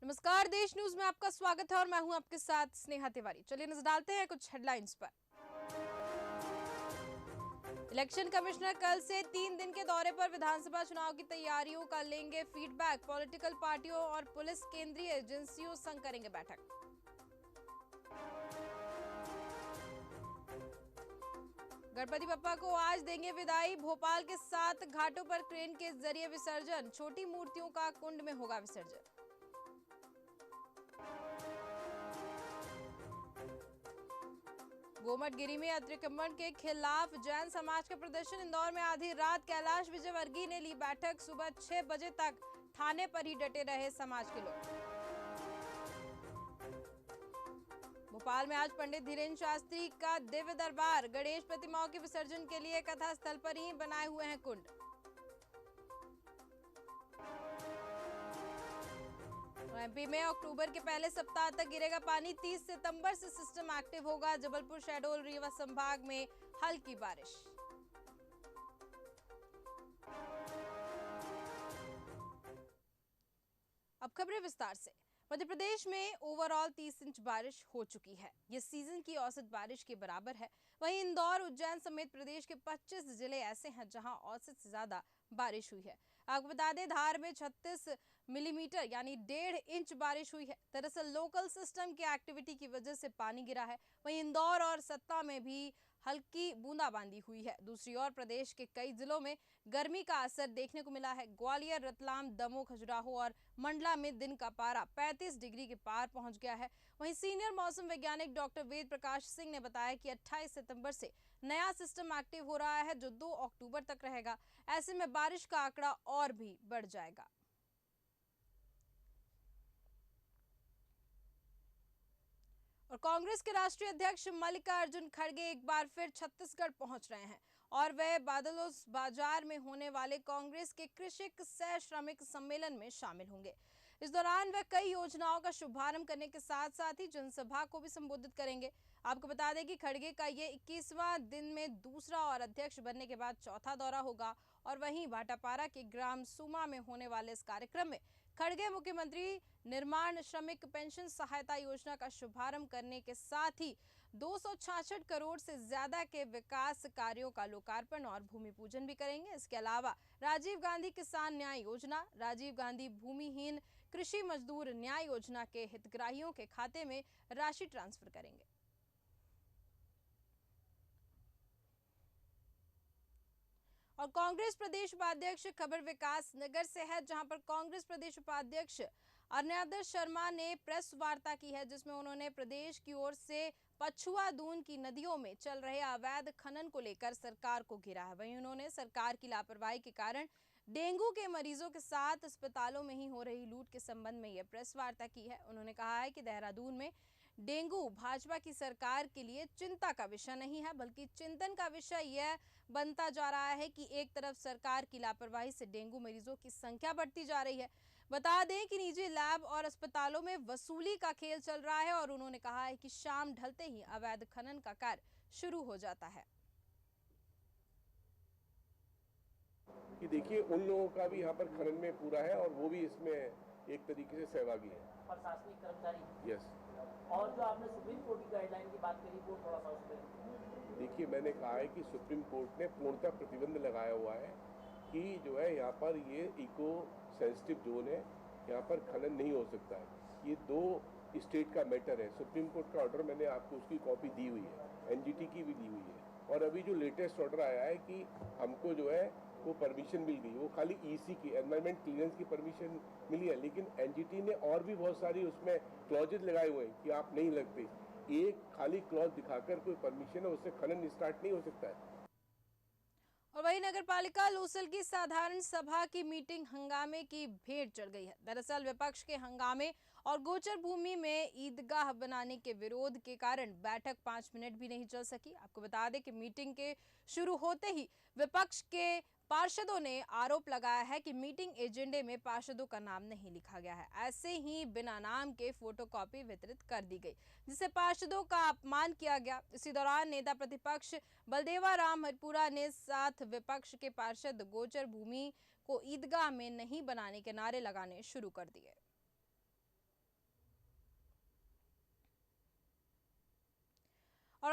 नमस्कार, देश न्यूज में आपका स्वागत है और मैं हूं आपके साथ स्नेहा तिवारी। चलिए नजर डालते हैं कुछ हेडलाइंस पर। इलेक्शन कमिश्नर कल से 3 दिन के दौरे पर विधानसभा चुनाव की तैयारियों का लेंगे फीडबैक। पॉलिटिकल पार्टियों और पुलिस केंद्रीय एजेंसियों संग करेंगे बैठक। गणपति बप्पा को आज देंगे विदाई। भोपाल के 7 घाटों पर क्रेन के जरिए विसर्जन। छोटी मूर्तियों का कुंड में होगा विसर्जन। गोमटगिरी में अतिक्रमण के खिलाफ जैन समाज का प्रदर्शन। इंदौर में आधी रात कैलाश विजयवर्गीय ने ली बैठक। सुबह 6 बजे तक थाने पर ही डटे रहे समाज के लोग। भोपाल में आज पंडित धीरेन्द्र शास्त्री का दिव्य दरबार। गणेश प्रतिमाओं के विसर्जन के लिए कथा स्थल पर ही बनाए हुए हैं कुंड। एमपी में अक्टूबर के पहले सप्ताह तक गिरेगा पानी। 30 सितंबर से सिस्टम एक्टिव होगा। जबलपुर, शहडोल, रीवा संभाग में हल्की बारिश। अब खबरें विस्तार से। मध्य प्रदेश में ओवरऑल 30 इंच बारिश हो चुकी है। ये सीजन की औसत बारिश के बराबर है। वहीं इंदौर, उज्जैन समेत प्रदेश के 25 जिले ऐसे हैं जहां औसत से ज्यादा बारिश हुई है। आपको बता दें, धार में 36 मिलीमीटर यानी 1.5 इंच बारिश हुई है। दरअसल लोकल सिस्टम की एक्टिविटी की वजह से पानी गिरा है। वहीं इंदौर और सतना में भी हल्की बूंदाबांदी हुई है। दूसरी ओर प्रदेश के कई जिलों में गर्मी का असर देखने को मिला है। ग्वालियर, रतलाम, दमोह, खजुराहो और मंडला में दिन का पारा 35 डिग्री के पार पहुंच गया है। वहीं सीनियर मौसम वैज्ञानिक डॉक्टर वेद प्रकाश सिंह ने बताया कि 28 सितंबर से नया सिस्टम एक्टिव हो रहा है जो 2 अक्टूबर तक रहेगा। ऐसे में बारिश का आंकड़ा और भी बढ़ जाएगा। और कांग्रेस के राष्ट्रीय अध्यक्ष मल्लिकार्जुन खड़गे एक बार फिर छत्तीसगढ़ पहुंच रहे हैं और वह बादलोस बाजार में होने वाले कांग्रेस के कृषक सह श्रमिक सम्मेलन में शामिल होंगे। इस दौरान वह कई योजनाओं का शुभारंभ करने के साथ साथ ही जनसभा को भी संबोधित करेंगे। आपको बता दें कि खड़गे का ये 21वां दिन में दूसरा और अध्यक्ष बनने के बाद चौथा दौरा होगा। और वहीं भाटापारा के ग्राम सुमा में होने वाले इस कार्यक्रम में खड़गे मुख्यमंत्री निर्माण श्रमिक पेंशन सहायता योजना का शुभारंभ करने के साथ ही 266 करोड़ से ज्यादा के विकास कार्यों का लोकार्पण और भूमि पूजन भी करेंगे। इसके अलावा राजीव गांधी किसान न्याय योजना, राजीव गांधी भूमिहीन कृषि मजदूर न्याय योजना के हितग्राहियों के खाते में राशि ट्रांसफर करेंगे। और कांग्रेस प्रदेश उपाध्यक्ष खबर विकास नगर से है, जहां पर कांग्रेस प्रदेश उपाध्यक्ष अरण्यादर शर्मा ने प्रेस वार्ता की है, जिसमें उन्होंने प्रदेश की ओर से पछुआ दून की नदियों में चल रहे अवैध खनन को लेकर सरकार को घेरा है। वहीं उन्होंने सरकार की लापरवाही के कारण डेंगू के मरीजों के साथ अस्पतालों में ही हो रही लूट के संबंध में यह प्रेस वार्ता की है। उन्होंने कहा है कि देहरादून में डेंगू भाजपा की सरकार के लिए चिंता का विषय नहीं है, बल्कि चिंतन का विषय यह बनता जा रहा है कि एक तरफ सरकार की लापरवाही से डेंगू मरीजों की संख्या बढ़ती जा रही है। बता दें कि निजी लैब और अस्पतालों में वसूली का खेल चल रहा है और उन्होंने कहा है कि शाम ढलते ही अवैध खनन का कार्य शुरू हो जाता है। कि देखिए, उन लोगों का भी यहाँ पर खनन में पूरा है और वो भी इसमें एक तरीके से सहभागी है, प्रशासनिक कर्मचारी। यस। और जो आपने सुप्रीम कोर्ट की गाइडलाइन की बात करी, वो थोड़ा सा उस पर देखिए, मैंने कहा है कि सुप्रीम कोर्ट ने पूर्णतः प्रतिबंध लगाया हुआ है कि जो है यहाँ पर ये इको सेंसिटिव जोन है, यहाँ पर खनन नहीं हो सकता है। ये 2 स्टेट का मैटर है। सुप्रीम कोर्ट का ऑर्डर मैंने आपको उसकी कॉपी दी हुई है, एनजीटी की भी दी हुई है। और अभी जो लेटेस्ट ऑर्डर आया है कि हमको जो है वो परमिशन मिल गई, वो खाली ईसी की एनवायरमेंट क्लियरेंस की परमिशन मिली है, लेकिन एनजीटी ने और भी बहुत सारी उसमें क्लॉजेज लगाए हुए हैं कि आप नहीं लगते। एक खाली क्लॉज दिखाकर कोई परमिशन है उससे खनन स्टार्ट नहीं हो सकता है। और वही नगर पालिका लूसल की साधारण सभा की मीटिंग हंगामे की भेंट चढ़ गई है। दरअसल विपक्ष के हंगामे और गोचर भूमि में ईदगाह बनाने के विरोध के कारण बैठक 5 मिनट भी नहीं चल सकी। आपको बता दें कि मीटिंग के शुरू होते ही विपक्ष के पार्षदों ने आरोप लगाया है कि मीटिंग एजेंडे में पार्षदों का नाम नहीं लिखा गया है। ऐसे ही बिना नाम के फोटोकॉपी वितरित कर दी गई, जिससे पार्षदों का अपमान किया गया। इसी दौरान नेता प्रतिपक्ष बलदेवा राम हरपुरा ने साथ विपक्ष के पार्षद गोचर भूमि को ईदगाह में नहीं बनाने के नारे लगाने शुरू कर दिए।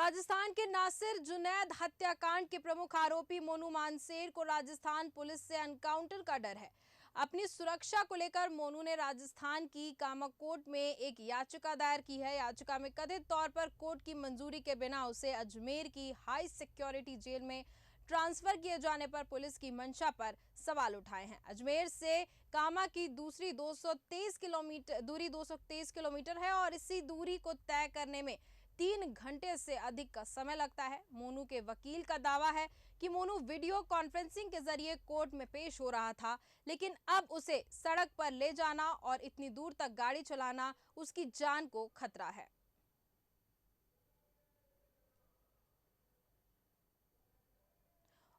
राजस्थान के नासिर जुनैद हत्याकांड के प्रमुख आरोपी मोनू मानसेर को राजस्थान पुलिस से एनकाउंटर का डर है। अपनी सुरक्षा को लेकर मोनू ने राजस्थान की कामाकोट में एक याचिका दायर की है। याचिका में कथित तौर पर कोर्ट की मंजूरी के बिना उसे अजमेर की हाई सिक्योरिटी जेल में ट्रांसफर किए जाने पर पुलिस की मंशा पर सवाल उठाए हैं। अजमेर से कामा की दूरी 223 किलोमीटर है और इसी दूरी को तय करने में 3 घंटे से अधिक का समय लगता है। मोनू के वकील का दावा है कि मोनू वीडियो कॉन्फ्रेंसिंग के जरिए कोर्ट में पेश हो रहा था, लेकिन अब उसे सड़क पर ले जाना और इतनी दूर तक गाड़ी चलाना उसकी जान को खतरा है।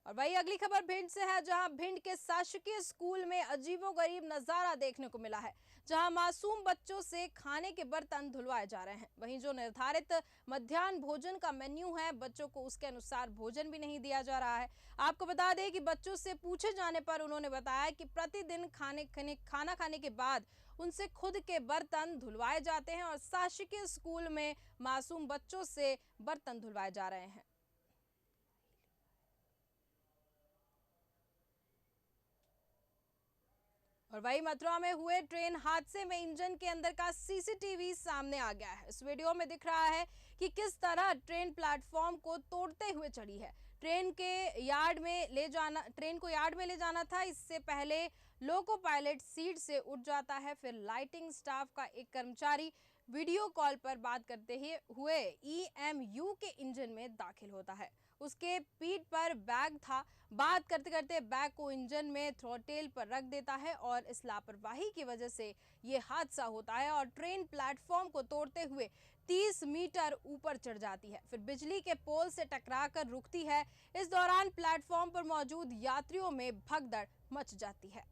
और वही अगली खबर भिंड से है, जहां भिंड के शासकीय स्कूल में अजीबोगरीब नजारा देखने को मिला है, जहां मासूम बच्चों से खाने के बर्तन धुलवाए जा रहे हैं। वहीं जो निर्धारित मध्याह्न भोजन का मेन्यू है, बच्चों को उसके अनुसार भोजन भी नहीं दिया जा रहा है। आपको बता दें कि बच्चों से पूछे जाने पर उन्होंने बताया कि प्रतिदिन खाना खाने के बाद उनसे खुद के बर्तन धुलवाए जाते हैं और शासकीय स्कूल में मासूम बच्चों से बर्तन धुलवाए जा रहे हैं। और वही मथुरा में हुए ट्रेन हादसे में इंजन के अंदर का सीसीटीवी सामने आ गया है। इस वीडियो में दिख रहा है कि किस तरह ट्रेन प्लेटफॉर्म को तोड़ते हुए चढ़ी है। ट्रेन को यार्ड में ले जाना था। इससे पहले लोको पायलट सीट से उठ जाता है। फिर लाइटिंग स्टाफ का एक कर्मचारी वीडियो कॉल पर बात करते हुए EMU के इंजन में दाखिल होता है। उसके पीठ पर बैग था। बात करते करते बैग को इंजन में थ्रॉटल पर रख देता है और इस लापरवाही की वजह से ये हादसा होता है और ट्रेन प्लेटफॉर्म को तोड़ते हुए 30 मीटर ऊपर चढ़ जाती है। फिर बिजली के पोल से टकराकर रुकती है। इस दौरान प्लेटफॉर्म पर मौजूद यात्रियों में भगदड़ मच जाती है।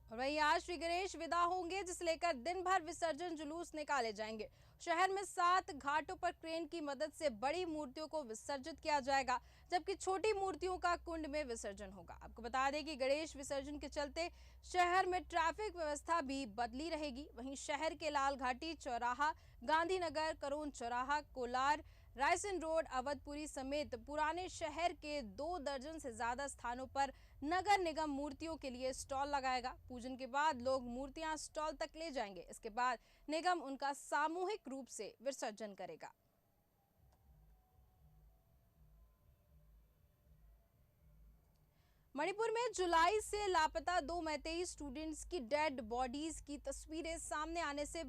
और वहीं आज श्री गणेश विदा होंगे, जिसे लेकर दिन भर विसर्जन जुलूस निकाले जाएंगे। शहर में 7 घाटों पर क्रेन की मदद से बड़ी मूर्तियों को विसर्जित किया जाएगा, जबकि छोटी मूर्तियों का कुंड में विसर्जन होगा। आपको बता दें कि गणेश विसर्जन के चलते शहर में ट्रैफिक व्यवस्था भी बदली रहेगी। वहीं शहर के लाल घाटी चौराहा, गांधीनगर, करोन चौराहा, कोलार, रायसन रोड, अवधपुरी समेत पुराने शहर के 2 दर्जन से ज्यादा स्थानों पर नगर निगम मूर्तियों के लिए स्टॉल लगाएगा। पूजन के बाद लोग मूर्तियां स्टॉल तक ले जाएंगे। इसके बाद निगम उनका सामूहिक रूप से विसर्जन करेगा। मणिपुर में जुलाई से लापता 2 मैतेई स्टूडेंट्स की डेड बॉडीज की तस्वीरें सामने आने से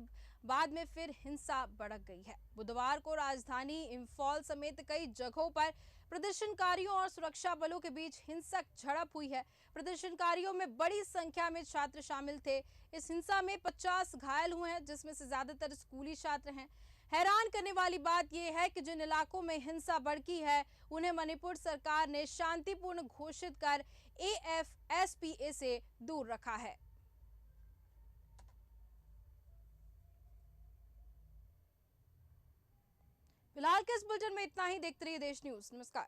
बाद में फिर हिंसा भड़क गई है। बुधवार को राजधानी इंफॉल समेत कई जगहों पर प्रदर्शनकारियों और सुरक्षा बलों के बीच हिंसक झड़प हुई है। प्रदर्शनकारियों में बड़ी संख्या में छात्र शामिल थे। इस हिंसा में 50 घायल हुए हैं, जिसमें से ज्यादातर स्कूली छात्र हैं। हैरान करने वाली बात यह है कि जिन इलाकों में हिंसा भड़की है, उन्हें मणिपुर सरकार ने शांतिपूर्ण घोषित कर AFSPA से दूर रखा है। फिलहाल के इस बुलेटिन में इतना ही। देखते रहिए देश न्यूज। नमस्कार।